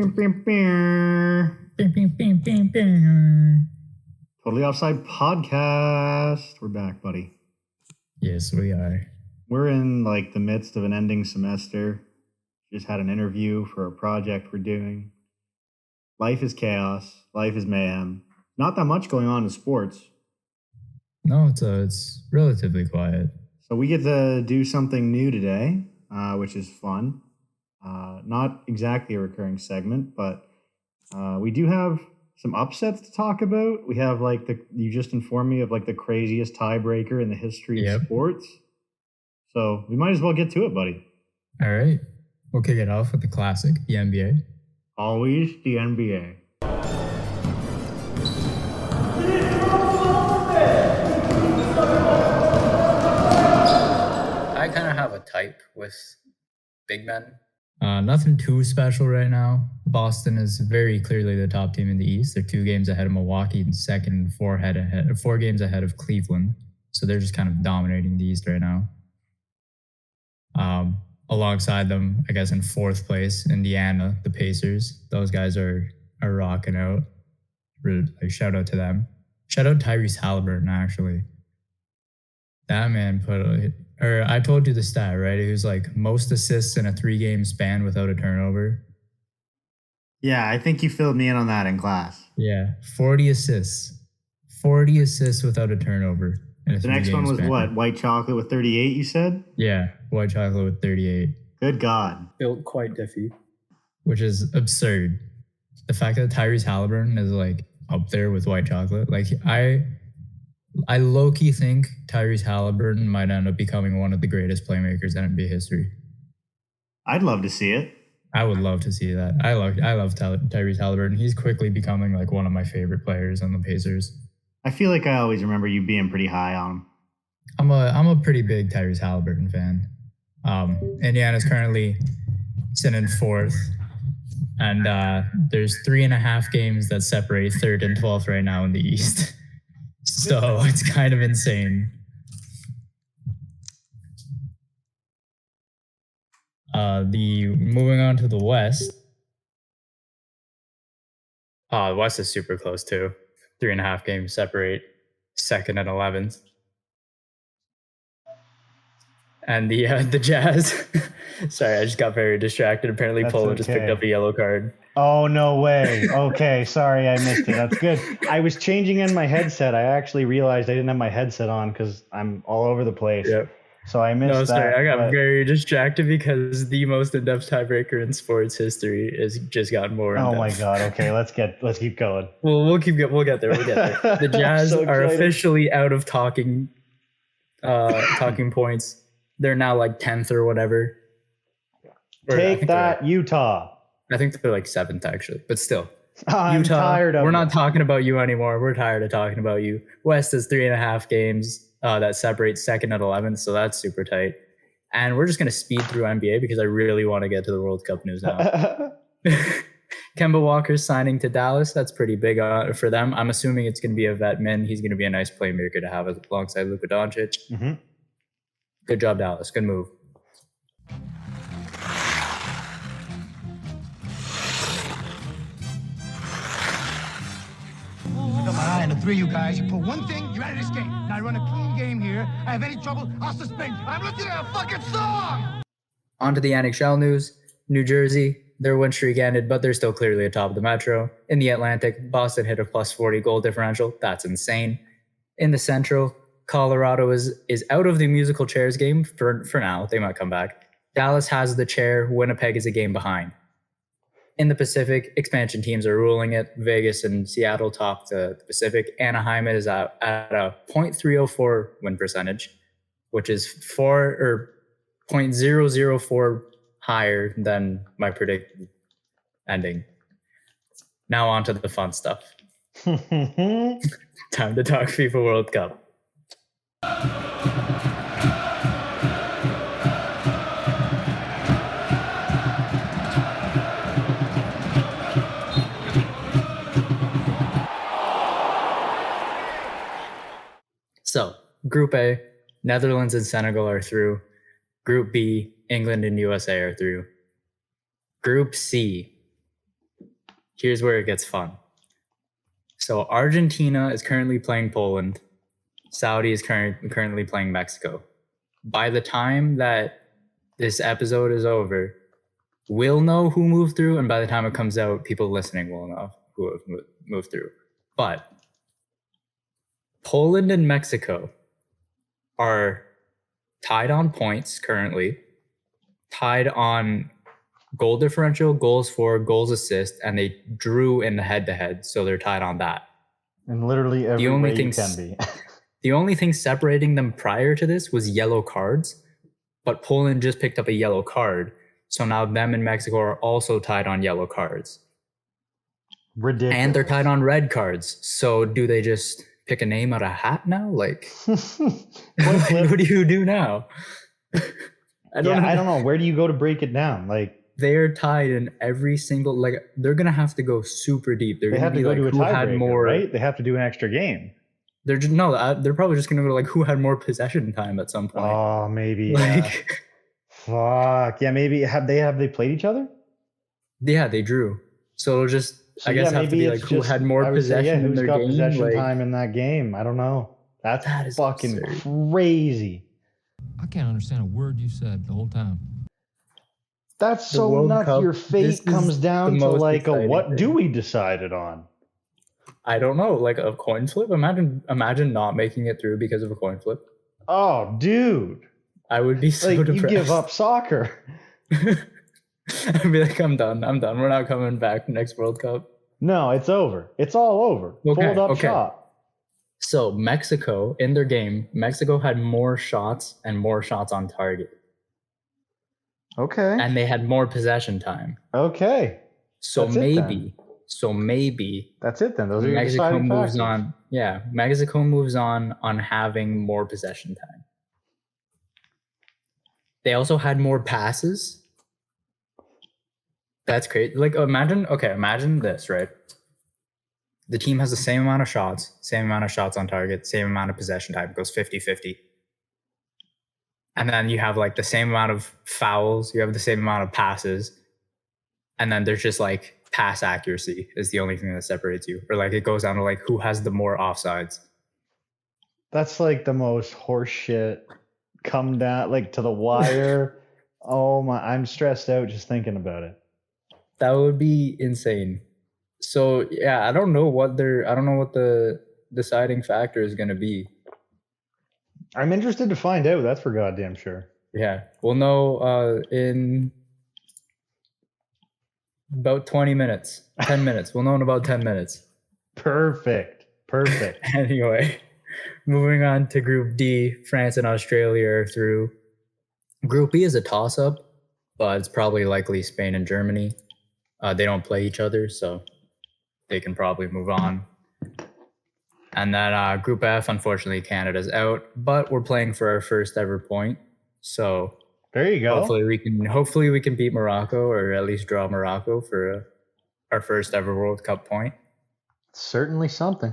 Totally Offside podcast. We're back, buddy. Yes, we are. We're in like the midst of an ending semester. Just had an interview for a project we're doing. Life is chaos. Life is mayhem. Not that much going on in sports. No, it's relatively quiet. So we get to do something new today, which is fun. Not exactly a recurring segment, but we do have some upsets to talk about. We have you just informed me of like the craziest tiebreaker in the history of sports. So we might as well get to it, buddy. All right. We'll kick it off with the classic, the NBA. Always the NBA. I kind of have a type with big men. Nothing too special right now. Boston is very clearly the top team in the East. They're 2 games ahead of Milwaukee and second, 4 games ahead of Cleveland. So they're just kind of dominating the East right now. Alongside them, I guess in 4th place, Indiana, the Pacers. Those guys are rocking out. Really, shout out to them. Shout out Tyrese Halliburton, actually. That man I told you the stat, right? It was like most assists in a 3-game span without a turnover. Yeah, I think you filled me in on that in class. Yeah, 40 assists. 40 assists without a turnover. The next one was what? White Chocolate with 38, you said? Yeah, White Chocolate with 38. Good God. Built quite diffy. Which is absurd. The fact that Tyrese Halliburton is like up there with White Chocolate. Like I low-key think Tyrese Halliburton might end up becoming one of the greatest playmakers in NBA history. I'd love to see it. I would love to see that. I love Tyrese Halliburton. He's quickly becoming like one of my favorite players on the Pacers. I feel like I always remember you being pretty high on him. I'm a pretty big Tyrese Halliburton fan. Indiana's currently sitting in 4th, and there's 3.5 games that separate 3rd and 12th right now in the East. So it's kind of insane. Moving on to the West. The West is super close too. 3.5 games separate 2nd and 11th. And the Jazz. Sorry, I just got very distracted. Apparently, Polo just picked up a yellow card. Oh, no way. Okay, sorry, I missed it. That's good. I was changing in my headset. I actually realized I didn't have my headset on because I'm all over the place. Yep. So I missed that. Sorry, I got very distracted because the most in-depth tiebreaker in sports history has just gotten more in-depth. Oh my God. Okay, let's keep going. Well, we'll get there. We'll get there. The Jazz are officially out of talking points. They're now like 10th or whatever. Take that, Utah. I think they're like 7th actually, but still. I'm Utah, tired of We're not talking about you anymore. We're tired of talking about you. West is 3.5 games that separate 2nd and 11th, so that's super tight. And we're just going to speed through NBA because I really want to get to the World Cup news now. Kemba Walker's signing to Dallas. That's pretty big for them. I'm assuming it's going to be a vet min. He's going to be a nice playmaker to have alongside Luka Doncic. Mm-hmm. Good job, Dallas. Good move. Got my eye on the 3 of you guys. You pull one thing, you're out of this game. Now I run a clean game here. I have any trouble, I'll suspend you. I'm listening to a fucking song! On to the NHL news. New Jersey, their win streak ended, but they're still clearly atop the Metro. In the Atlantic, Boston hit a +40 goal differential. That's insane. In the Central, Colorado is out of the musical chairs game for now. They might come back. Dallas has the chair. Winnipeg is a game behind. In the Pacific, expansion teams are ruling it. Vegas and Seattle top the Pacific. Anaheim is at a .304 win percentage, which is 0.004 higher than my predicted ending. Now on to the fun stuff. Time to talk FIFA World Cup. So, Group A, Netherlands and Senegal are through. Group B, England and USA are through. Group C, Here's where it gets fun. So Argentina is currently playing Poland. Saudi is currently playing Mexico. By the time that this episode is over, we'll know who moved through, and by the time it comes out, people listening will know who have moved through. But Poland and Mexico are tied on points currently, tied on goal differential, goals for, goals assist, and they drew in the head-to-head, so they're tied on that. And literally every way you can be. The only thing separating them prior to this was yellow cards, but Poland just picked up a yellow card, so now them and Mexico are also tied on yellow cards. Ridiculous. And they're tied on red cards, so do they just pick a name out of a hat now? Like, what do you do now? I don't know. Where do you go to break it down? Like, they're tied in every single, like, they're gonna have to go super deep. They're they have to go like, to a who had tiebreaker, more, right? They have to do an extra game. They're probably just gonna go to like who had more possession time at some point. Oh, maybe. Like, fuck. Yeah, maybe. Have they played each other? Yeah, they drew. So it'll just, So, I guess, have to be like who had more possession in who's their got game. possession Like, time in that game? I don't know. That is fucking absurd. crazy. I can't understand a word you said the whole time. That's The so World nuts. Cup, Your this fate is comes down the to most like a exciting what thing. do we decided on? I don't know, like a coin flip. Imagine not making it through because of a coin flip. Oh, dude. I would be so Like, depressed. you give up soccer. I'd be like, I'm done. We're not coming back next World Cup. No, it's over. It's all over. Okay, Fold up okay. shop. So Mexico, in their game, Mexico had more shots and more shots on target. Okay. And they had more possession time. Okay. So That's it maybe That's it then. Those are your Mexico deciding moves factors. on. Yeah, Mexico moves on having more possession time. They also had more passes. That's great. Like, imagine this, right? The team has the same amount of shots on target, same amount of possession time. It goes 50-50. And then you have like the same amount of fouls, you have the same amount of passes. And then there's just like pass accuracy is the only thing that separates you. Or like it goes down to like who has the more offsides. That's like the most horseshit come down like to the wire. Oh my, I'm stressed out just thinking about it. That would be insane. So yeah, I don't know what the deciding factor is going to be. I'm interested to find out. That's for goddamn sure. Yeah, we'll know in about 20 minutes, 10 minutes. We'll know in about 10 minutes. Perfect. Anyway, moving on to Group D, France and Australia are through. Group B is a toss-up, but it's probably likely Spain and Germany. They don't play each other, so they can probably move on. And then Group F, unfortunately, Canada's out, but we're playing for our first ever point. So There you go. hopefully we can beat Morocco, or at least draw Morocco for our first ever World Cup point. Certainly something.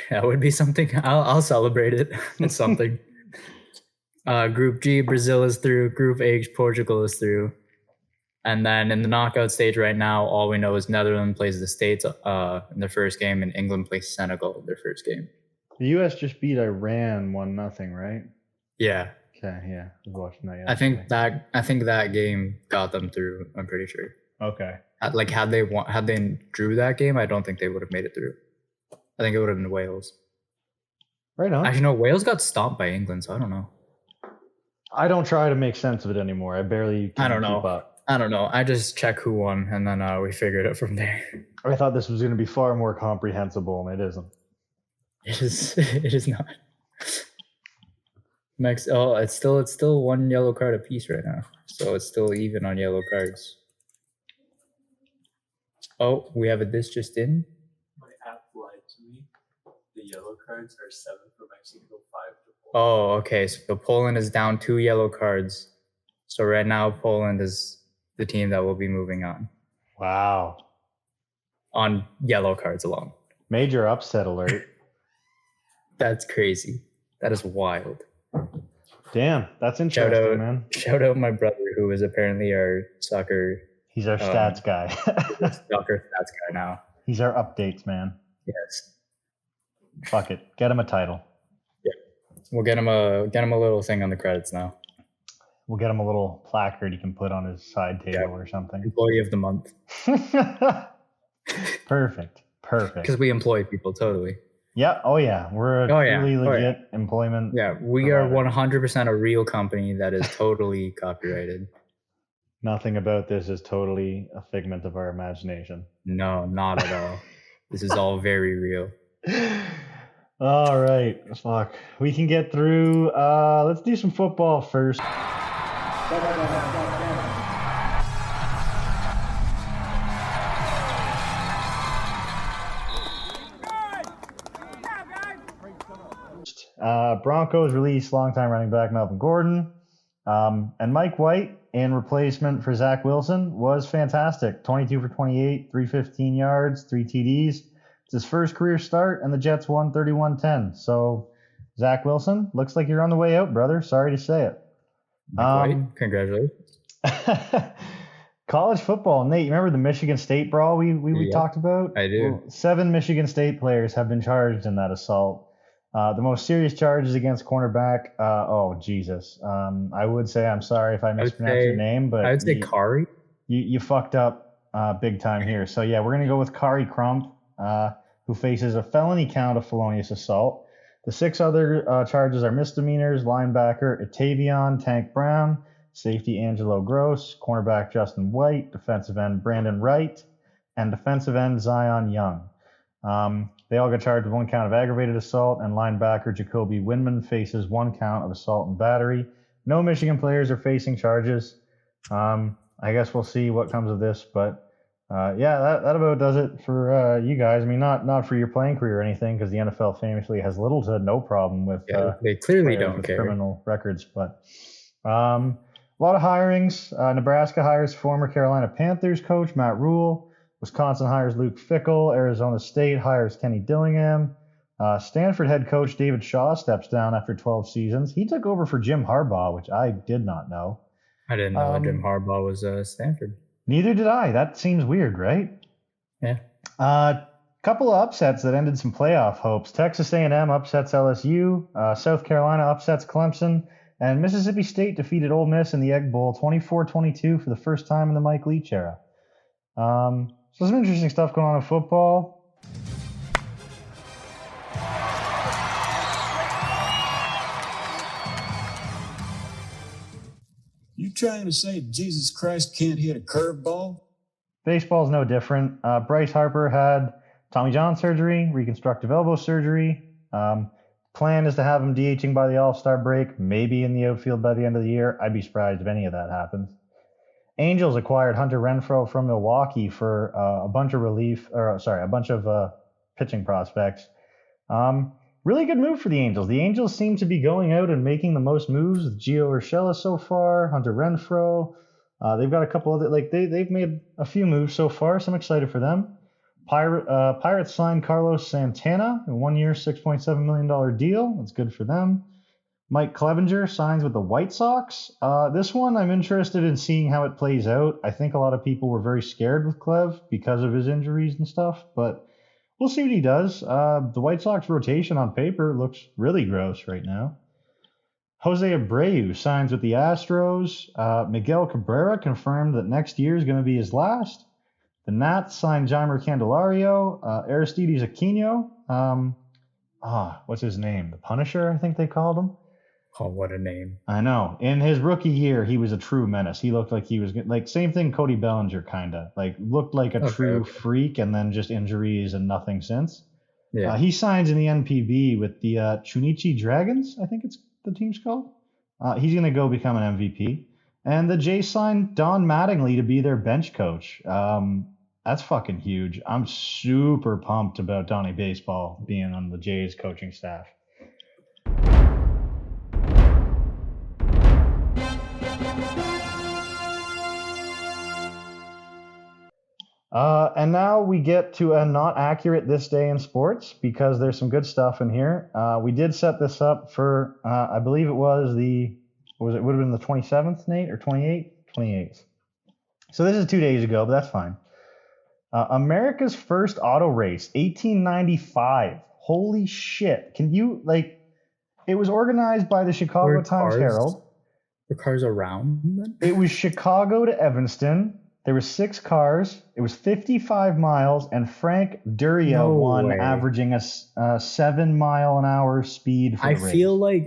That would be something. I'll celebrate it. It's something. Group G, Brazil is through. Group H, Portugal is through. And then in the knockout stage right now, all we know is Netherlands plays the States in their first game, and England plays Senegal in their first game. The U.S. just beat Iran 1-0, right? Yeah. Okay, yeah. I was watching that I think that game got them through, I'm pretty sure. Okay. Like had they drew that game, I don't think they would have made it through. I think it would have been Wales. Right on. Actually, no, Wales got stomped by England, so I don't know. I don't try to make sense of it anymore. I barely I don't know. keep up. I don't know. I just check who won, and then we figured it from there. I thought this was going to be far more comprehensible, and it isn't. It is not. It's still one yellow card apiece right now, so it's still even on yellow cards. Oh, we have a this just in. My app lied to me. The yellow cards are 7 for Mexico, 5 for Poland. Oh, okay. So Poland is down 2 yellow cards. So right now Poland is the team that will be moving on Wow. on yellow cards alone. Major upset alert. That's crazy. That is wild. Damn, that's interesting, man. Shout out my brother, who is apparently our soccer He's our stats guy. Stalker stats guy now. He's our updates man. Yes. Fuck it. Get him a title. Yeah. We'll get him a little thing on the credits now. We'll get him a little placard he can put on his side table or something. Employee of the month. Perfect. Because we employ people, totally. Yeah. Oh, yeah. We're a truly legit employment. Yeah, we provider. are 100% a real company that is totally copyrighted. Nothing about this is totally a figment of our imagination. No, not at all. This is all very real. All right. Fuck. We can get through. Let's do some football first. Broncos released longtime running back Melvin Gordon. And Mike White, in replacement for Zach Wilson, was fantastic. 22 for 28, 315 yards, 3 TDs. It's his first career start, and the Jets won 31-10. So, Zach Wilson, looks like you're on the way out, brother. Sorry to say it. Mike White, congratulations. College football, Nate, you remember the Michigan State brawl we talked about? I do. Well, 7 Michigan State players have been charged in that assault. The most serious charges against cornerback, Jesus. I would say, I'm sorry if I mispronounced your name, but I would say Kari. You fucked up big time here. So, yeah, we're going to go with Kari Crump, who faces a felony count of felonious assault. The 6 other charges are misdemeanors: linebacker Atavion Tank Brown, safety Angelo Gross, cornerback Justin White, defensive end Brandon Wright, and defensive end Zion Young. They all got charged with 1 count of aggravated assault, and linebacker Jacoby Windman faces 1 count of assault and battery. No Michigan players are facing charges. I guess we'll see what comes of this, but that about does it for you guys. I mean, not for your playing career or anything, because the NFL famously has little to no problem with they clearly players don't with care. criminal records, but a lot of hirings. Nebraska hires former Carolina Panthers coach Matt Rule. Wisconsin hires Luke Fickell. Arizona State hires Kenny Dillingham. Stanford head coach David Shaw steps down after 12 seasons. He took over for Jim Harbaugh, which I did not know. I didn't know that Jim Harbaugh was Stanford. Neither did I. That seems weird, right? Yeah. Couple of upsets that ended some playoff hopes. Texas A&M upsets LSU. South Carolina upsets Clemson. And Mississippi State defeated Ole Miss in the Egg Bowl 24-22 for the first time in the Mike Leach era. So some interesting stuff going on in football. You trying to say Jesus Christ can't hit a curveball? Baseball's no different. Bryce Harper had Tommy John surgery, reconstructive elbow surgery. Plan is to have him DHing by the All-Star break, maybe in the outfield by the end of the year. I'd be surprised if any of that happens. Angels acquired Hunter Renfroe from Milwaukee for a bunch of pitching prospects. Really good move for the Angels. The Angels seem to be going out and making the most moves with Gio Urshela so far, Hunter Renfroe. They've got a couple other, they've made a few moves so far, so I'm excited for them. Pirates signed Carlos Santana, a 1-year, $6.7 million deal. That's good for them. Mike Clevenger signs with the White Sox. This one, I'm interested in seeing how it plays out. I think a lot of people were very scared with Clev because of his injuries and stuff, but we'll see what he does. The White Sox rotation on paper looks really gross right now. Jose Abreu signs with the Astros. Miguel Cabrera confirmed that next year is going to be his last. The Nats signed Jeimer Candelario. Aristides Aquino. What's his name? The Punisher, I think they called him. Oh, what a name. I know. In his rookie year, he was a true menace. He looked like he was same thing Cody Bellinger kind of. Looked like a true freak, and then just injuries and nothing since. Yeah. He signs in the NPB with the Chunichi Dragons, I think it's the team's called. He's going to go become an MVP. And the Jays signed Don Mattingly to be their bench coach. That's fucking huge. I'm super pumped about Donnie Baseball being on the Jays coaching staff. And now we get to a not accurate this day in sports, because there's some good stuff in here. We did set this up for, I believe it would have been the 27th, Nate, or 28th? 28th. So this is 2 days ago, but that's fine. America's first auto race, 1895. Holy shit. Can you, like, it was organized by the Chicago Were Times Herald. Were cars around then? It was Chicago to Evanston. There were 6 cars. It was 55 miles, and Frank Duria No won, way. averaging a 7-mile-an-hour speed for the race.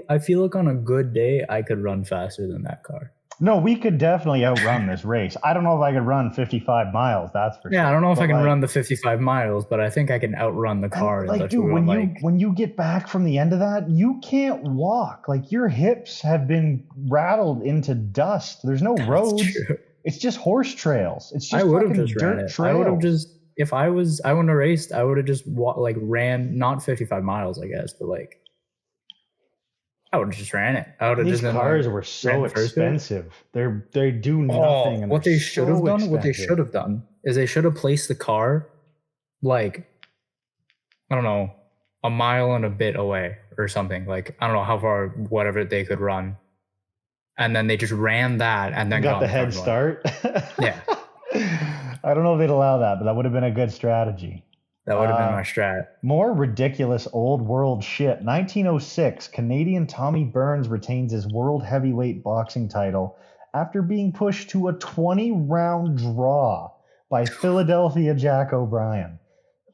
I feel like on a good day I could run faster than that car. No, we could definitely outrun this race. I don't know if I could run 55 miles. That's for sure. Yeah, I don't know if But, I can like, run the 55 miles, but I think I can outrun the car. and, and like, let dude, you run, when you get back from the end of that, you can't walk. Like, your hips have been rattled into dust. There's no That's roads. true. It's just horse trails. It's just I would have fucking just dirt ran it. trails. I would have just if I wouldn't have raced. I would have just ran not 55 miles, I guess, but like I would have just ran it. I would have These just cars been, were ran so the first bit. expensive. They do nothing. And What they're they should have so done, expensive. is they should have placed the car like I don't know, a mile and a bit away or something. Like I don't know how far, whatever they could run, and then they just ran that and then Got the in head front of it. start. Yeah. I don't know if they'd allow that, but that would have been a good strategy. That would have been my strat. More ridiculous old world shit. 1906, Canadian Tommy Burns retains his world heavyweight boxing title after being pushed to a 20-round draw by Philadelphia Jack O'Brien.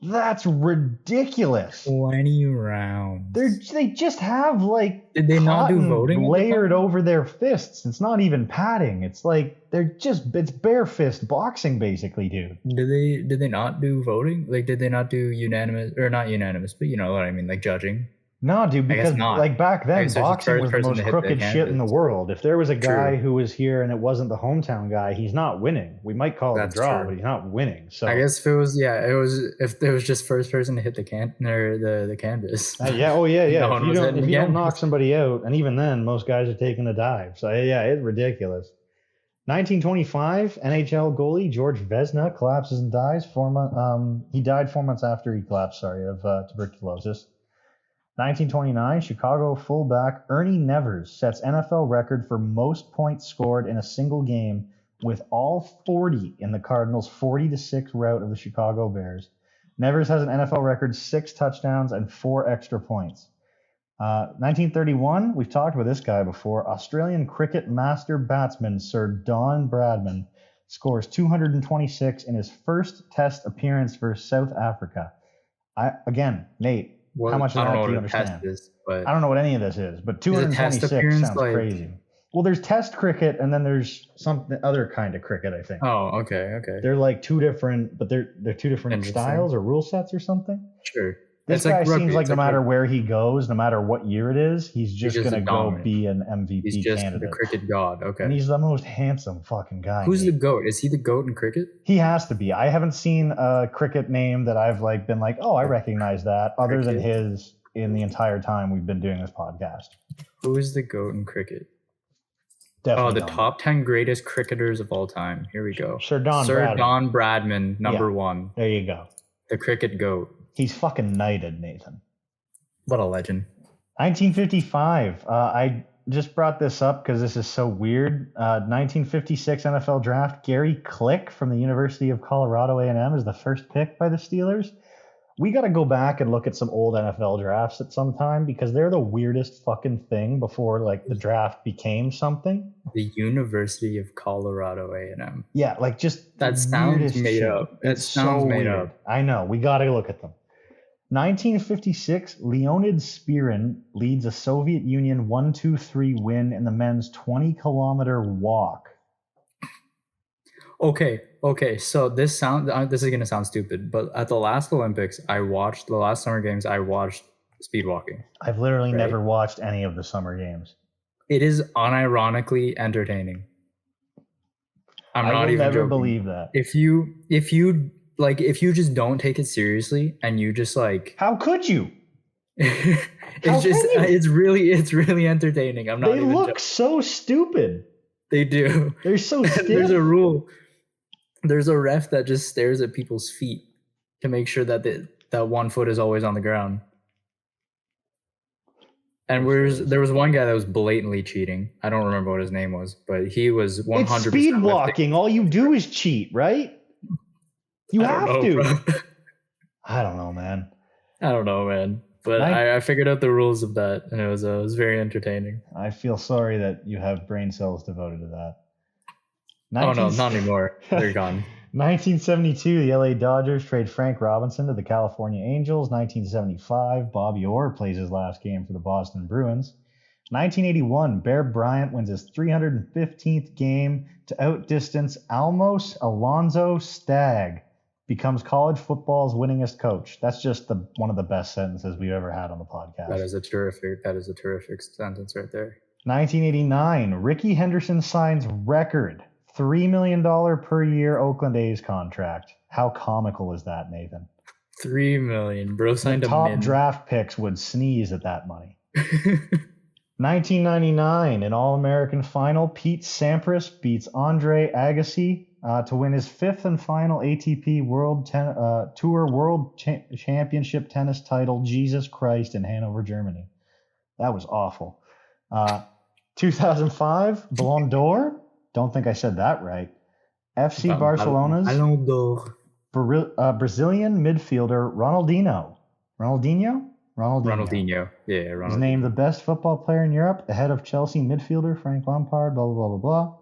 That's ridiculous. 20 rounds. They just have, like, Did they not do cotton voting at the layered time? over their fists. It's not even padding. It's like it's bare fist boxing basically, dude. Did they not do voting? Like, did they not do unanimous or not unanimous? But you know what I mean, like judging. No, dude, I guess because not. like back I then, guess there's a boxing first was the person most to hit the crooked shit in the canvas. world. If there was a guy True. who was here and it wasn't the hometown guy, he's not winning. We might call it That's a draw, true. but he's not winning. So I guess if it was just first person to hit the the canvas. yeah, yeah. No one was hitting If you don't again. knock somebody out, and even then, most guys are taking a dive. So yeah, it's ridiculous. 1925, NHL goalie George Vezina collapses and dies. He died 4 months after he collapsed. Of tuberculosis. 1929, Chicago fullback Ernie Nevers sets NFL record for most points scored in a single game, with all 40 in the Cardinals' 40-6 rout of the Chicago Bears. Nevers has an NFL record 6 touchdowns and 4 extra points. 1931, we've talked about this guy before. Australian cricket master batsman Sir Don Bradman scores 226 in his first Test appearance for South Africa. Nate, how much of I don't that know do you what a test understand? is, but I don't know what any of this is, but Is a test 226 appearance sounds like- crazy. Well, there's Test cricket, and then there's some other kind of cricket, I think. oh, okay. They're like two different, but they're two different Interesting. styles or rule sets or something. Sure. This It's like guy rugby. seems like It's no like matter rugby. where he goes, no matter what year it is, he's just just gonna a go dominant. be an MVP He's just candidate. the cricket god. Okay. And he's the most handsome fucking guy. Who's the Nate. goat? Is he the goat in cricket? He has to be. I haven't seen a cricket name that I've like been like, oh, I recognize that, other than Cricket. his in the entire time we've been doing this podcast. Who is the goat in cricket? Definitely. Oh, the don't. top 10 greatest cricketers of all time. Here we go. Sir Don Sir Bradman. Don Bradman, number one, There you go. the cricket goat. He's fucking knighted, Nathan. What a legend. 1955. I just brought this up because this is so weird. 1956 NFL draft. Gary Click from the University of Colorado A&M is the first pick by the Steelers. We got to go back and look at some old NFL drafts at some time because they're the weirdest fucking thing before like the draft became something. The University of Colorado A&M. Yeah, like just That the sounds weirdest made shit. up. That It's sounds so made weird. up. I know. We got to look at them. 1956, Leonid Spirin leads a Soviet Union 1-2-3 win in the men's 20-kilometer walk. Okay. So this is gonna sound stupid, but at the last Olympics, the last Summer Games, I watched speed walking. I've literally Right. never watched any of the summer games. It is unironically entertaining. I'm I not will even never joking. believe that. If you just don't take it seriously and you just like How could you? How it's really entertaining. I'm not They even look joking. so stupid. They do. They're so stiff. There's a rule. There's a ref that just stares at people's feet to make sure that that 1 foot is always on the ground. And there was one guy that was blatantly cheating. I don't remember what his name was, but he was 100% It's speed lifting. walking. All you do is cheat, right? You I don't have know, to. bro. I don't know, man. I don't know, man. But Nin- I figured out the rules of that, and it was very entertaining. I feel sorry that you have brain cells devoted to that. Oh no, not anymore. They're gone. 1972, the LA Dodgers trade Frank Robinson to the California Angels. 1975, Bobby Orr plays his last game for the Boston Bruins. 1981, Bear Bryant wins his 315th game to outdistance Almos Alonzo Stagg, becomes college football's winningest coach. That's just one of the best sentences we've ever had on the podcast. That is a terrific sentence right there. 1989, Ricky Henderson signs record $3 million per year Oakland A's contract. How comical is that, Nathan? $3 million, bro. Signed the a top draft picks would sneeze at that money. 1999, an All-American final, Pete Sampras beats Andre Agassi to win his fifth and final ATP Tour World Championship tennis title, Jesus Christ, in Hanover, Germany. That was awful. 2005, Ballon d'Or. Don't think I said that right. FC Barcelona's Ballon d'Or. Brazilian midfielder Ronaldinho. Ronaldinho. Yeah, Ronaldinho. He's named the best football player in Europe, ahead of Chelsea midfielder Frank Lampard, blah, blah, blah, blah, blah.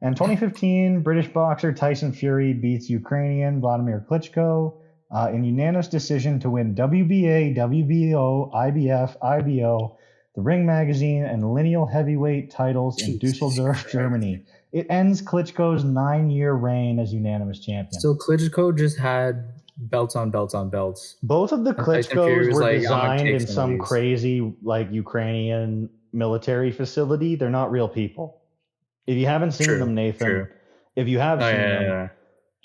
And 2015, British boxer Tyson Fury beats Ukrainian Vladimir Klitschko in unanimous decision to win WBA, WBO, IBF, IBO, the Ring Magazine, and lineal heavyweight titles in Dusseldorf, Germany. It ends Klitschko's 9-year reign as unanimous champion. So Klitschko just had belts on belts on belts. Both of the Klitschkos were like, designed in some crazy, like, Ukrainian military facility. They're not real people. If you haven't seen them, Nathan, if you have seen them,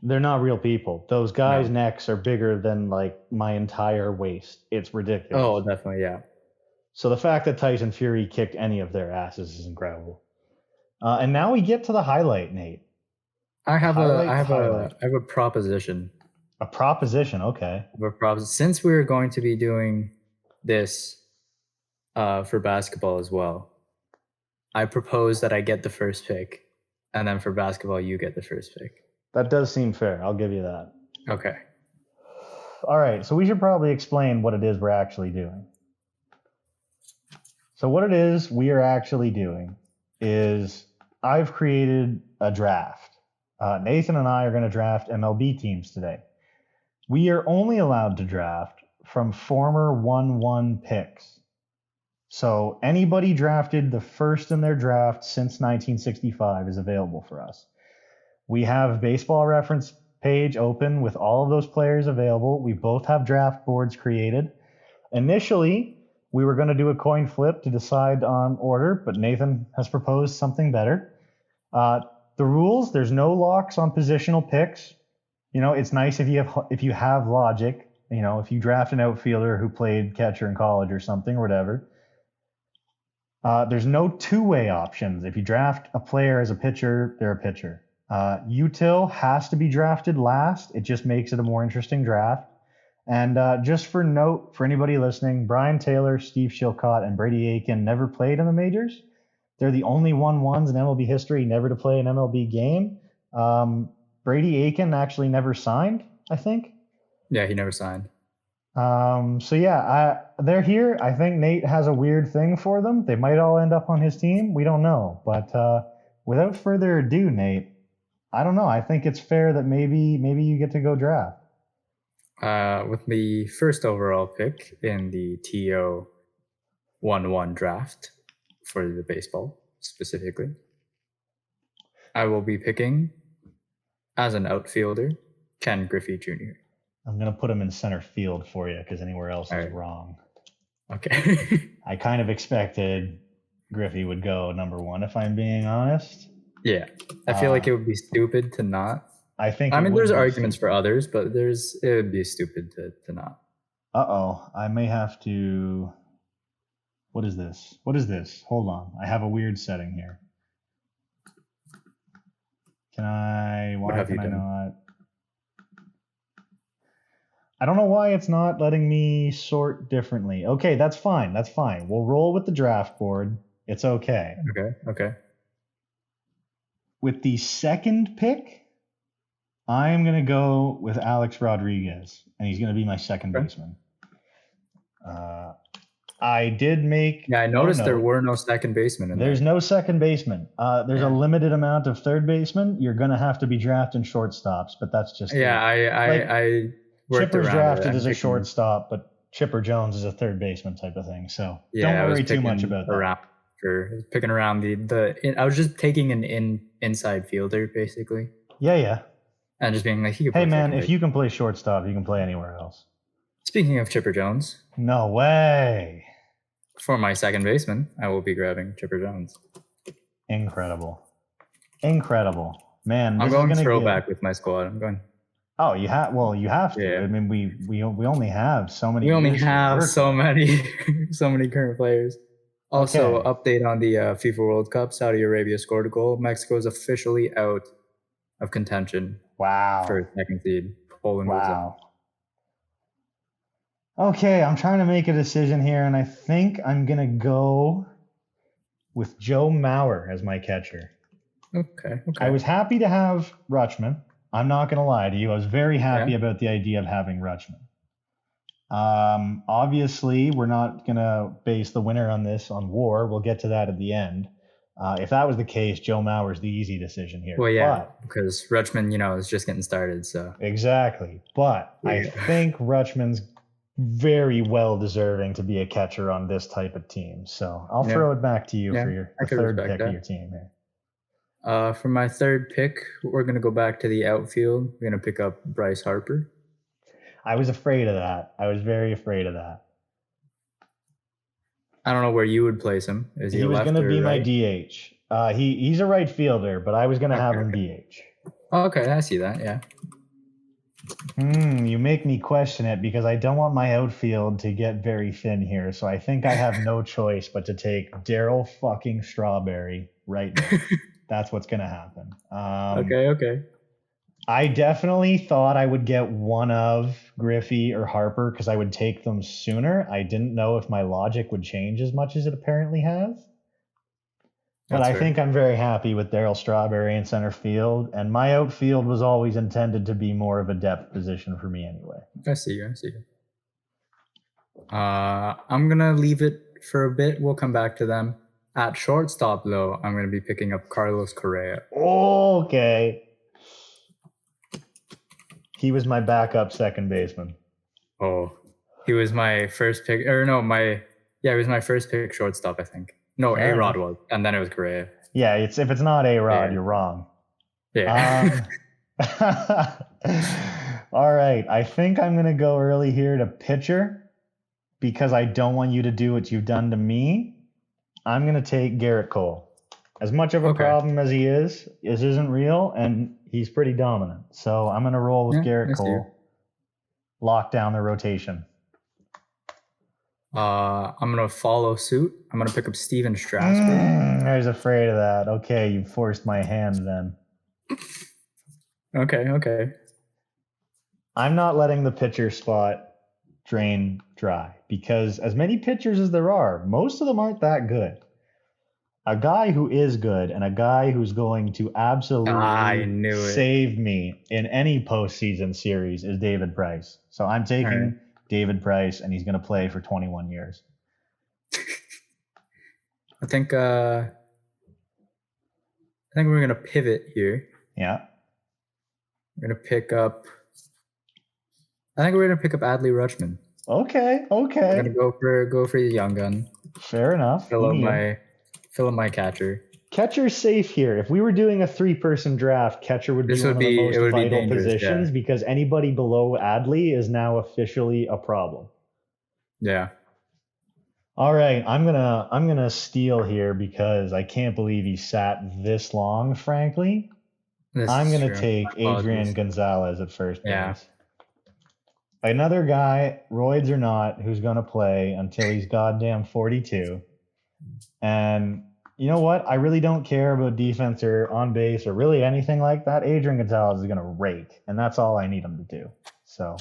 they're not real people. Those guys' necks are bigger than, like, my entire waist. It's ridiculous. Oh, definitely, yeah. So the fact that Tyson Fury kicked any of their asses is incredible. And now we get to the highlight, Nate. I have a proposition. A proposition, okay. Since we're going to be doing this for basketball as well, I propose that I get the first pick, and then for basketball, you get the first pick. That does seem fair. I'll give you that. Okay. All right, so we should probably explain what it is we're actually doing. So what it is we are actually doing is I've created a draft. Nathan and I are going to draft MLB teams today. We are only allowed to draft from former 1-1 picks. So anybody drafted the first in their draft since 1965 is available for us. We have Baseball Reference page open with all of those players available. We both have draft boards created. Initially, we were going to do a coin flip to decide on order, but Nathan has proposed something better. The rules, there's no locks on positional picks. You know, it's nice if you have logic. You know, if you draft an outfielder who played catcher in college or something or whatever. There's no two-way options. If you draft a player as a pitcher, they're a pitcher. Util has to be drafted last. It just makes it a more interesting draft. And just for note, for anybody listening, Brian Taylor, Steve Shilcott, and Brady Aiken never played in the majors. They're the only 1-1s in MLB history never to play an MLB game. Brady Aiken actually never signed, I think. Yeah, he never signed. So yeah, they're here. I think Nate has a weird thing for them. They might all end up on his team. We don't know. But without further ado, Nate, I don't know. I think it's fair that maybe you get to go draft. With the first overall pick in the TO 1-1 draft for the baseball specifically, I will be picking as an outfielder Ken Griffey Jr. I'm going to put him in center field for you because anywhere else is wrong. Okay. I kind of expected Griffey would go number 1, if I'm being honest. Yeah. I feel like it would be stupid to not. I mean, there's arguments for others, but it would be stupid to not. Uh-oh. I may have to... What is this? Hold on. I have a weird setting here. Why can I not? I don't know why it's not letting me sort differently. Okay, that's fine. That's fine. We'll roll with the draft board. It's okay. Okay. With the second pick, I am going to go with Alex Rodriguez, and he's going to be my second Okay. baseman. I did make. Yeah, I noticed there note. were no second basemen in There's there. no second baseman. There's a Yeah. limited amount of third baseman. You're going to have to be drafting shortstops, but that's just Yeah, I worked Chipper's around drafted it. I'm as a picking- shortstop, but Chipper Jones is a third baseman type of thing. So Yeah, don't I was worry too much picking about that. around for picking around I was just taking an inside fielder basically, Yeah. and just being like, he could Hey play man, second if base. you can play shortstop, you can play anywhere else. Speaking of Chipper Jones, No way. for my second baseman, I will be grabbing Chipper Jones. Incredible. Man, I'm this going is gonna throwback get... with my squad. I'm going. Oh, you have. Well, you have to. Yeah. I mean, we only have so many. We only years to have work so with. many, so many current players. Also, Okay. update on the FIFA World Cup. Saudi Arabia scored a goal. Mexico is officially out of contention Wow. for second seed. Poland moves on. Wow. Okay, I'm trying to make a decision here, and I think I'm gonna go with Joe Mauer as my catcher. Okay. I was happy to have Rutschman. I'm not gonna lie to you. I was very happy Yeah. about the idea of having Rutschman. Obviously, we're not gonna base the winner on this on WAR. We'll get to that at the end. If that was the case, Joe Mauer's the easy decision here. Well, yeah, because Rutschman, is just getting started. So Exactly. But I Yeah. think Rutschman's very well deserving to be a catcher on this type of team. So I'll Yeah. throw it back to you Yeah, for your I the could third respect pick that. of your team here. for my third pick, we're gonna go back to the outfield. We're gonna pick up Bryce Harper. I was afraid of that. I was very afraid of that. I don't know where you would place him. Is he, He a was left going to or be my right? DH. He's a right fielder, but I was going to have him DH. Oh, okay, I see that. Yeah. You make me question it because I don't want my outfield to get very thin here. So I think I have no choice but to take Daryl fucking Strawberry right now. That's what's going to happen. Okay. I definitely thought I would get one of Griffey or Harper because I would take them sooner. I didn't know if my logic would change as much as it apparently has. But That's I fair. think I'm very happy with Daryl Strawberry in center field. And my outfield was always intended to be more of a depth position for me anyway. I see you. I'm gonna leave it for a bit. We'll come back to them. At shortstop, though, I'm gonna be picking up Carlos Correa. Okay. He was my backup second baseman. Oh, he was my first pick, or no, he was my first pick shortstop, I think. No, Fair A-Rod enough. was, and then it was Correa. Yeah, if it's not A-Rod, Yeah. you're wrong. Yeah. All right. I think I'm going to go early here to pitcher because I don't want you to do what you've done to me. I'm going to take Garrett Cole. As much of a Okay. problem as he is, this isn't real, and he's pretty dominant. So I'm going to roll with Yeah, I Garrett see. Cole. Lock down the rotation. I'm gonna follow suit. I'm gonna pick up Steven Strasburg. I was afraid of that. Okay, you forced my hand then. Okay. I'm not letting the pitcher spot drain dry because as many pitchers as there are, most of them aren't that good. A guy who is good and a guy who's going to I absolutely knew it. save me in any postseason series is David Price. So I'm taking Alright. David Price, and he's going to play for 21 years. I think we're gonna pivot here. Yeah. We're gonna pick up. I think we're gonna pick up Adley Rutschman. Okay. I'm gonna go for the young gun. Fair enough. Fill up Ian. my catcher. Catcher's safe here. If we were doing a 3-person draft, catcher would be This one would of the be- most it would be vital dangerous, positions yeah. because anybody below Adley is now officially a problem. Yeah. All right, I'm gonna steal here because I can't believe he sat this long. Frankly, This I'm is gonna true. take My apologies. Adrian Gonzalez at first base. Yeah. Another guy, roids or not, who's gonna play until he's goddamn 42. And you know what? I really don't care about defense or on base or really anything like that. Adrian Gonzalez is gonna rake, and that's all I need him to do. So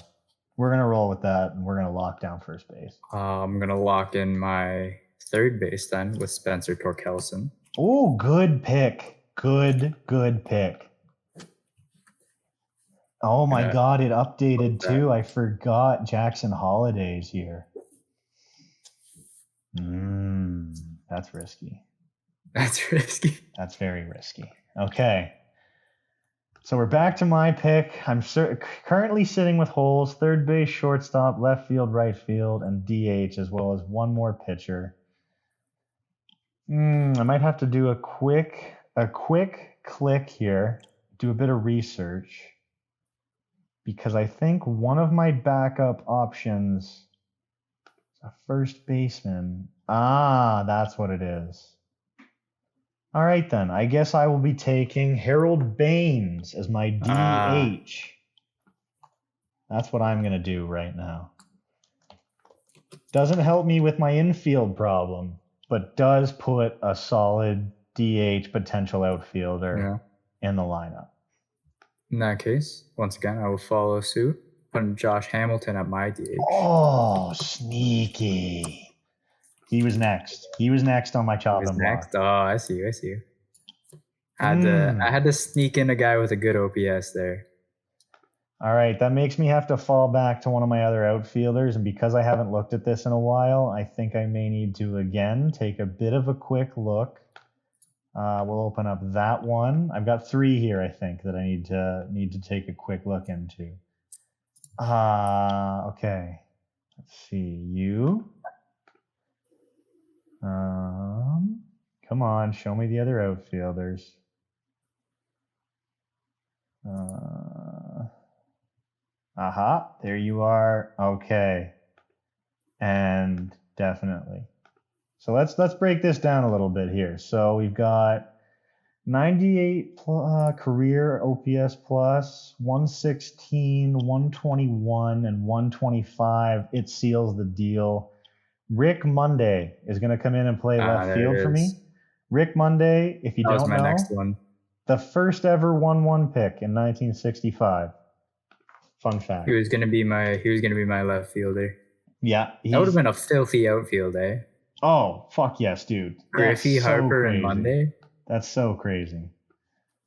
We're going to roll with that, and we're going to lock down first base. I'm going to lock in my third base then with Spencer Torkelson. Oh, good pick. Good pick. Oh my God, it updated too. I forgot Jackson Holiday's here. That's risky. That's risky. That's very risky. Okay. So we're back to my pick. I'm currently sitting with holes, third base, shortstop, left field, right field, and DH, as well as one more pitcher. I might have to do a quick click here, do a bit of research, because I think one of my backup options is a first baseman. That's what it is. All right, then. I guess I will be taking Harold Baines as my DH. That's what I'm going to do right now. Doesn't help me with my infield problem, but does put a solid DH potential outfielder in the lineup. In that case, once again, I will follow suit, putting Josh Hamilton at my DH. Oh, sneaky. He was next. He was next on my chopping block. Next? Oh, I see you. I had to sneak in a guy with a good OPS there. All right, that makes me have to fall back to one of my other outfielders, and because I haven't looked at this in a while, I think I may need to again take a bit of a quick look. We'll open up that one. I've got 3 here, I think, that I need to take a quick look into. Okay. Let's see. You. Come on, show me the other outfielders. There you are. Okay. And definitely. So let's break this down a little bit here. So we've got 98 career OPS plus, 116, 121, and 125. It seals the deal. Rick Monday is going to come in and play left field for me. Rick Monday, if you don't know, next one. The first ever 1-1 pick in 1965. Fun fact. He was gonna be my left fielder. Yeah, that would have been a filthy outfield, eh? Oh fuck yes, dude. Griffey, Harper, and Monday. That's so crazy.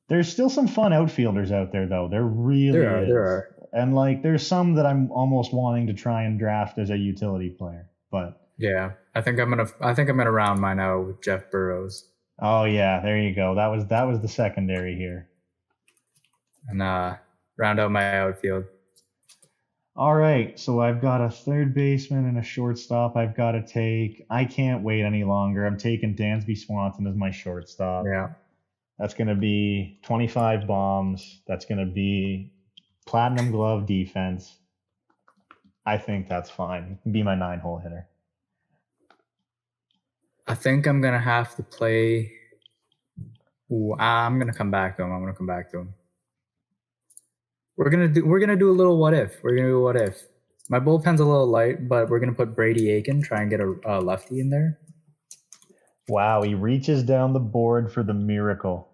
There's still some fun outfielders out there, though. There are. And like, there's some that I'm almost wanting to try and draft as a utility player. But yeah, I think I'm gonna round mine out with Jeff Burrows. Oh yeah, there you go. That was the secondary here. And round out my outfield. All right, so I've got a third baseman and a shortstop I've got to take. I can't wait any longer. I'm taking Dansby Swanson as my shortstop. Yeah. That's going to be 25 bombs. That's going to be platinum glove defense. I think that's fine. Be my 9-hole hitter. I think I'm going to have to play. I'm going to come back to him. We're gonna do a little what if. My bullpen's a little light, but we're gonna put Brady Aiken, try and get a lefty in there. Wow, he reaches down the board for the miracle.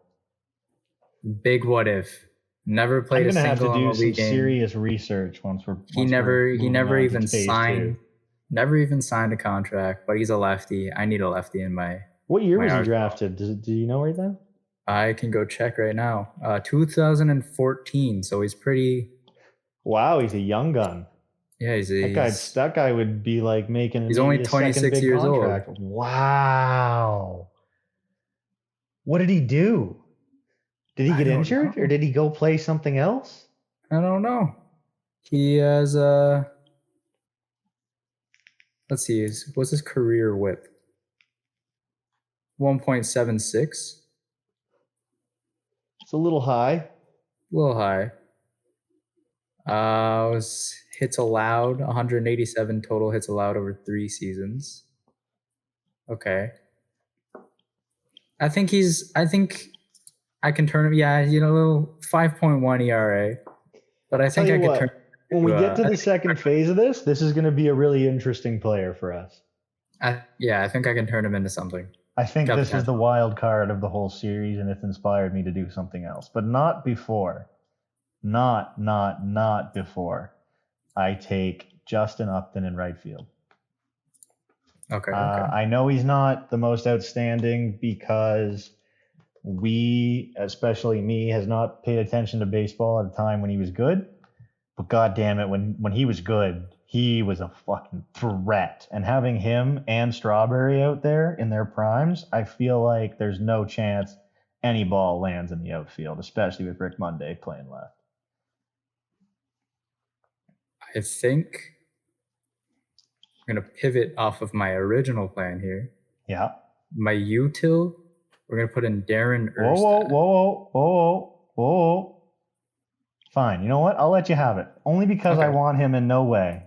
Big what if. Never played a single MLB game. I'm gonna have to do some serious research once we're. He never even signed a contract, but he's a lefty. I need a lefty in my. What year was he drafted? Do you know right now? I can go check right now. 2014. So he's pretty. Wow, he's a young gun. Yeah, that guy would be like making. He's only 26 years old. Wow. What did he do? Did he get injured, or did he go play something else? I don't know. He has let's see. What's his career whip? 1.76. It's a little high. Was hits allowed, 187 total hits allowed over 3 seasons. Okay. I think I can turn him. Yeah, little 5.1 ERA. But I think I could turn. When we get to the second phase of this is going to be a really interesting player for us. I think I can turn him into something. I think this is the wild card of the whole series, and it's inspired me to do something else, but not before. Not before. I take Justin Upton in right field. Okay. I know he's not the most outstanding because we, especially me, has not paid attention to baseball at a time when he was good. But god damn it, when he was good, he was a fucking threat. And having him and Strawberry out there in their primes, I feel like there's no chance any ball lands in the outfield, especially with Rick Monday playing left. I think I'm going to pivot off of my original plan here. Yeah. My util, we're going to put in Darren Whoa, Erstad. whoa. Fine. You know what? I'll let you have it. Only because I Okay. want him in no way.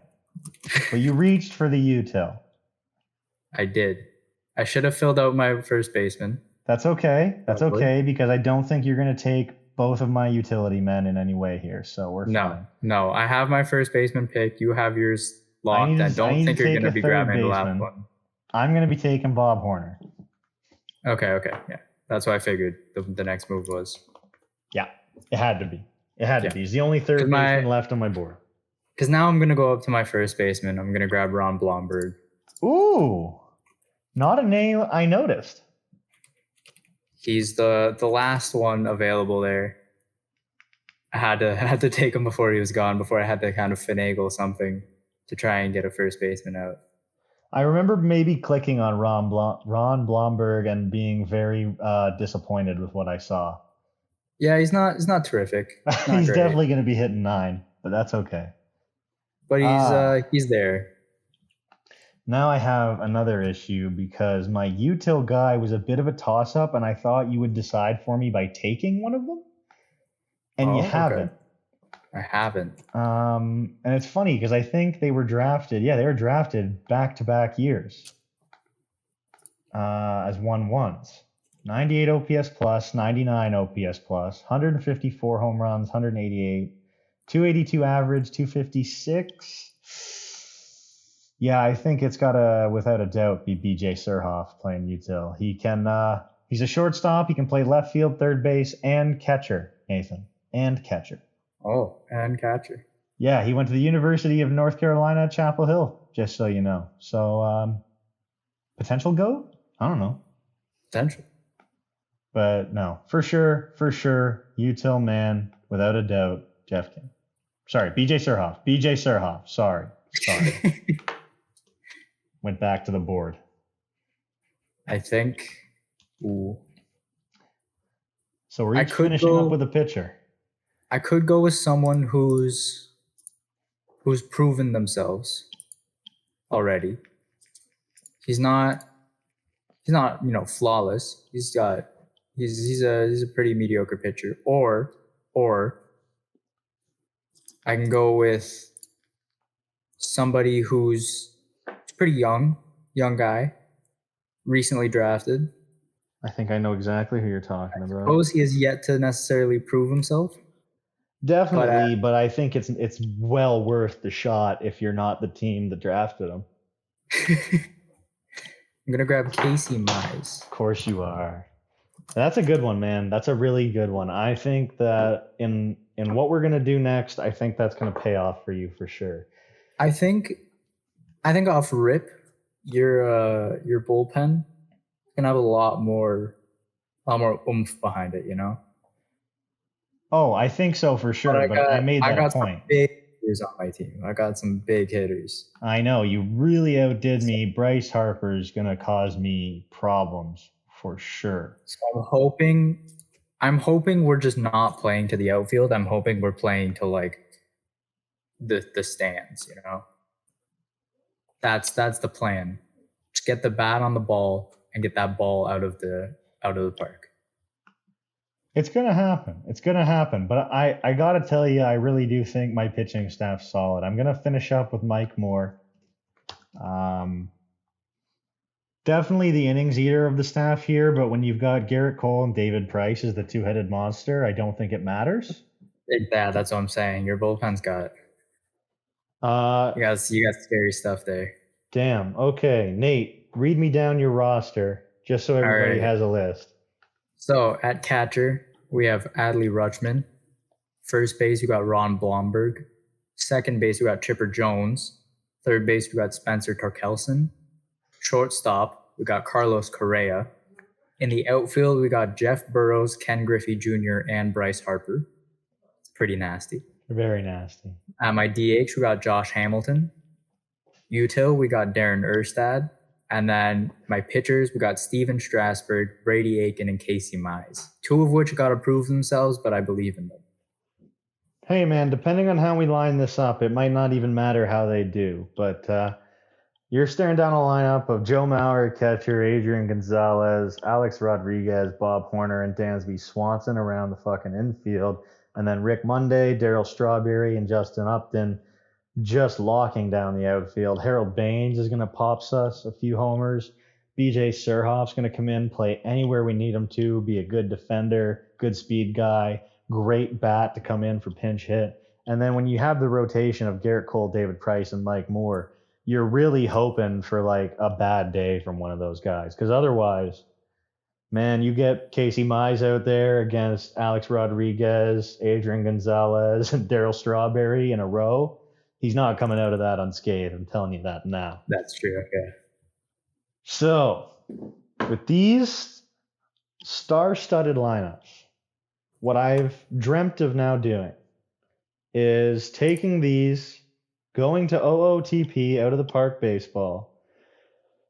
But you reached for the util. I did. I should have filled out my first baseman. That's okay. That's Probably. okay because I don't think you're going to take both of my utility men in any way here. So we're fine. No. I have my first baseman pick. You have yours I locked. need I to don't think you're take going to a be third grabbing the last baseman. one. I'm going to be taking Bob Horner. Okay. Yeah. That's what I figured the next move was. Yeah, it had to be. It had to Yeah. be. He's the only third 'Cause baseman left on my board. Because now I'm going to go up to my first baseman. I'm going to grab Ron Blomberg. Ooh, not a name I noticed. He's the last one available there. I had to take him before he was gone, before I had to kind of finagle something to try and get a first baseman out. I remember maybe clicking on Ron Blomberg and being very disappointed with what I saw. Yeah, he's not terrific. Not He's great. definitely going to be hitting 9, but that's okay. But he's there. Now I have another issue because my util guy was a bit of a toss-up, and I thought you would decide for me by taking one of them, and you Okay. haven't. I haven't. And it's funny because I think they were drafted. Yeah, they were drafted back-to-back years as 1-1s. 98 OPS plus, 99 OPS plus, 154 home runs, 188, 282 average, 256. Yeah, I think it's got to, without a doubt, be BJ Surhoff playing util. He can. He's a shortstop. He can play left field, third base, and catcher. Nathan, and catcher. Oh, and catcher. Yeah, he went to the University of North Carolina, Chapel Hill. Just so you know. So potential GOAT? I don't know. Potential. But no, for sure, util man, without a doubt, Jeff King. Sorry, BJ Surhoff. Sorry. Went back to the board. I think. Ooh. So we're each finishing up with a pitcher. I could go with someone who's proven themselves already. He's not flawless. He's a pretty mediocre pitcher. Or I can go with somebody who's pretty young guy, recently drafted. I think I know exactly who you're talking about. Suppose he has yet to necessarily prove himself. Definitely, but I think it's well worth the shot if you're not the team that drafted him. I'm gonna grab Casey Mize. Of course you are. That's a good one, man. That's a really good one. I think that in what we're gonna do next, I think that's gonna pay off for you for sure. I think off rip, your bullpen can have a lot more oomph behind it, you know. Oh, I think so for sure. But I made that point. Some big hitters on my team. I got some big hitters. I know you really outdid me. Bryce Harper's gonna cause me problems for sure. So I'm hoping we're just not playing to the outfield. I'm hoping we're playing to like the stands, you know. That's the plan. Just get the bat on the ball and get that ball out of the park. It's gonna happen. But I gotta tell you, I really do think my pitching staff's solid. I'm gonna finish up with Mike Moore. Definitely the innings eater of the staff here, but when you've got Garrett Cole and David Price as the two-headed monster, I don't think it matters. Yeah, that's what I'm saying. Your bullpen's got you got scary stuff there. Damn. Okay, Nate, read me down your roster just so everybody has a list. So at catcher, we have Adley Rutschman. First base, we got Ron Blomberg. Second base, we got Chipper Jones. Third base, we got Spencer Torkelson. Shortstop, we got Carlos Correa. In the outfield, we got Jeff Burrows, Ken Griffey Jr., and Bryce Harper. It's pretty nasty. Very nasty. At my DH, we got Josh Hamilton. Util, we got Darren Erstad. And then my pitchers, we got Steven Strasburg, Brady Aiken, and Casey Mize. Two of which got to prove themselves, but I believe in them. Hey, man, depending on how we line this up, it might not even matter how they do. But you're staring down a lineup of Joe Mauer at catcher, Adrian Gonzalez, Alex Rodriguez, Bob Horner, and Dansby Swanson around the fucking infield. And then Rick Monday, Darryl Strawberry, and Justin Upton just locking down the outfield. Harold Baines is going to pop us a few homers. BJ Surhoff's going to come in, play anywhere we need him to, be a good defender, good speed guy, great bat to come in for pinch hit. And then when you have the rotation of Garrett Cole, David Price, and Mike Moore, you're really hoping for like a bad day from one of those guys. Because otherwise, man, you get Casey Mize out there against Alex Rodriguez, Adrian Gonzalez, and Darryl Strawberry in a row. He's not coming out of that unscathed. I'm telling you that now. That's true. Okay. So, with these star-studded lineups, what I've dreamt of now doing is taking these, going to OOTP, out of the park baseball,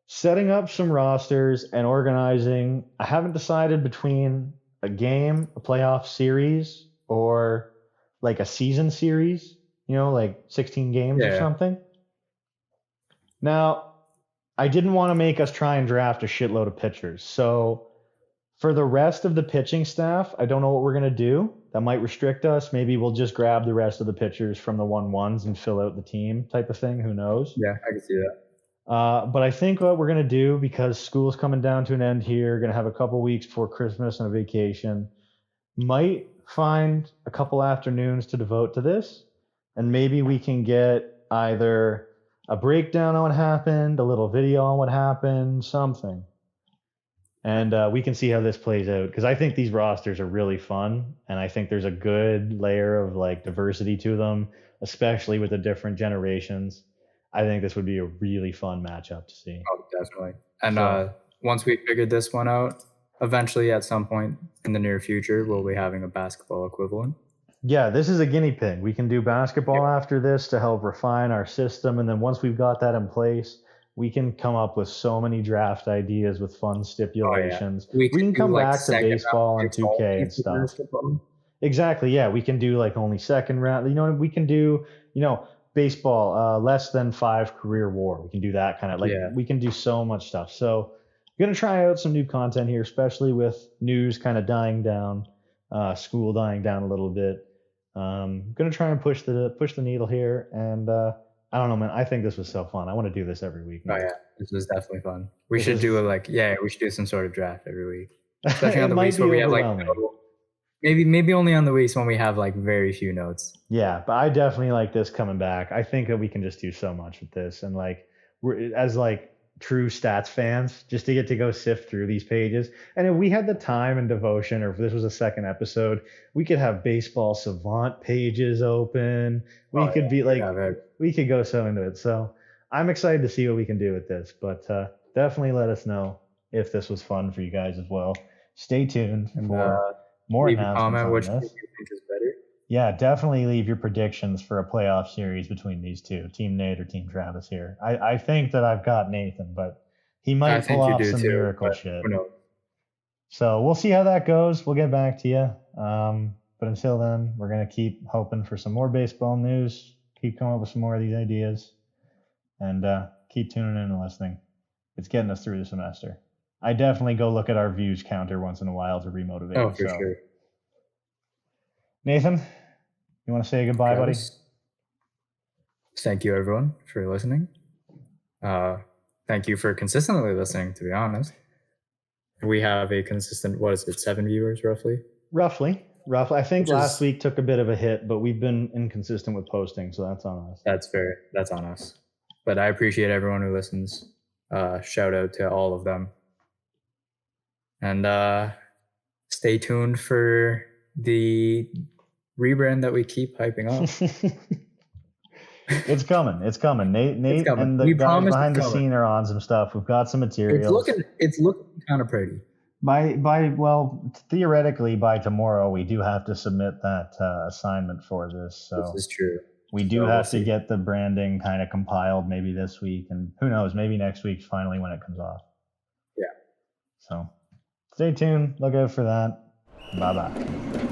setting up some rosters and organizing. I haven't decided between a game, a playoff series, or like a season series, like 16 games or something. Now, I didn't want to make us try and draft a shitload of pitchers. So for the rest of the pitching staff, I don't know what we're going to do. That might restrict us. Maybe we'll just grab the rest of the pitchers from the 1-1s and fill out the team type of thing. Who knows? Yeah, I can see that. But I think what we're going to do, because school's coming down to an end here, going to have a couple weeks before Christmas and a vacation, might find a couple afternoons to devote to this. And maybe we can get either a breakdown on what happened, a little video on what happened, something. And we can see how this plays out. Because I think these rosters are really fun. And I think there's a good layer of like diversity to them, especially with the different generations. I think this would be a really fun matchup to see. Oh, definitely. And once we figured this one out, eventually at some point in the near future, we'll be having a basketball equivalent. Yeah, this is a guinea pig. We can do basketball after this to help refine our system. And then once we've got that in place, we can come up with so many draft ideas with fun stipulations. We can come like back to baseball and 2K and stuff. Basketball. Exactly. Yeah, we can do like only second round. We can do, baseball, less than 5 career WAR. We can do that kind of we can do so much stuff. So I'm going to try out some new content here, especially with news kind of dying down, school dying down a little bit. I'm going to try and push the needle here. And I don't know, man. I think this was so fun. I want to do this every week. Man. Oh, yeah. This was definitely fun. We should do some sort of draft every week. Especially on the weeks where we have maybe only on the weeks when we have like very few notes. Yeah, but I definitely like this coming back. I think that we can just do so much with this, and like we're as like true stats fans, just to get to go sift through these pages. And if we had the time and devotion, or if this was a second episode, we could have baseball savant pages open. We could go so into it. So I'm excited to see what we can do with this, but definitely let us know if this was fun for you guys as well. Stay tuned for more announcements on which this. you think is better. Yeah, definitely leave your predictions for a playoff series between these two, Team Nate or Team Travis here. I think that I've got Nathan, but he might pull off some miracle shit. So we'll see how that goes. We'll get back to you. But until then, we're going to keep hoping for some more baseball news, keep coming up with some more of these ideas, and keep tuning in and listening. It's getting us through the semester. I definitely go look at our views counter once in a while to remotivate. Oh, for sure. Nathan, you want to say goodbye, buddy? Thank you, everyone, for listening. Thank you for consistently listening, to be honest. We have a consistent, 7 viewers, roughly? Roughly. I think last week took a bit of a hit, but we've been inconsistent with posting, so that's on us. That's fair. That's on us. But I appreciate everyone who listens. Shout out to all of them. And stay tuned for the rebrand that we keep hyping up. It's coming. It's coming. Nate coming. and the We guys promise it's behind the coming. scene are on some stuff. We've got some materials. It's looking kind of pretty. Well, theoretically by tomorrow we do have to submit that assignment for this. So This is true. we do So have we'll to see. get the branding kind of compiled maybe this week, and who knows, maybe next week finally when it comes off. Yeah. So stay tuned. Look out for that. Bye bye.